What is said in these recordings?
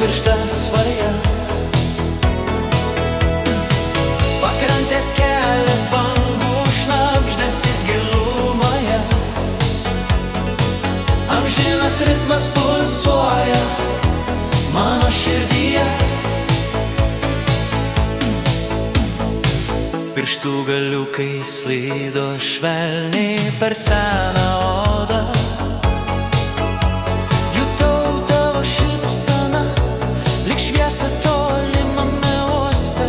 užmiršta svaja. Pakrantės kelias, bangų šnabždesys gilumoje, amžinas ritmas pulsuoja mano širdyje. Pirštų galiukai slydo švelniai per seną odą, jutau tavo šypseną, lyg šviesa tolimame uoste.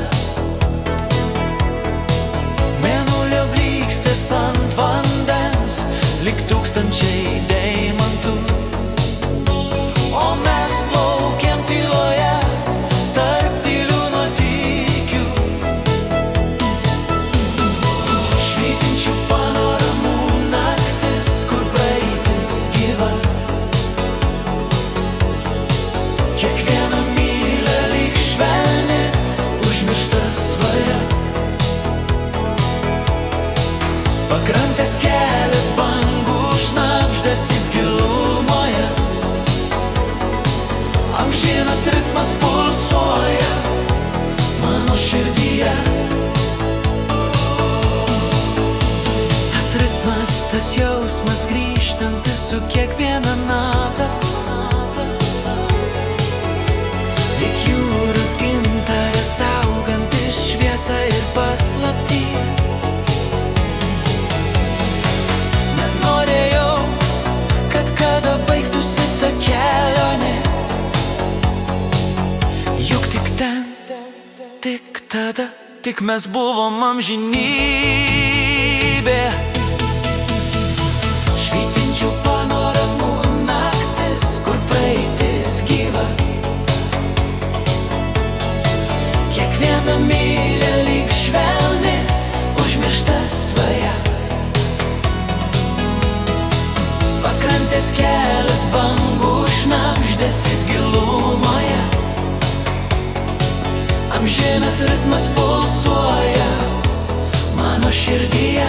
Mėnulio blykstės ant vandens, lyg tūkstančiai deimantų, o mes plaukėm tyloje tarp tylių nuotykių. Švytinčių panoramų naktis, kur praeitis gyva, kiekviena mylia lyg švelni užmiršta svaja. Pakrantės kelias, bangų šnabždesys gilumoje, amžinas ritmas pulsuoja mano širdyje. Tas ritmas, tas jausmas grįžtantis su kiekviena nata, lyg jūros gintaras augantis šviesa ir paslapties. Nenorėjau, kad kada baigtųsi ta kelionė, juk tik ten, tik tada, tik mes buvom amžinybė. Švytinčių panoramų naktis, kur praeitis gyva, kiekviena mylia lyg švelni užmiršta svaja. Pakrantės kelias, bangų šnabždesys gilumoje, amžinas ritmas pulsuoja mano širdyje.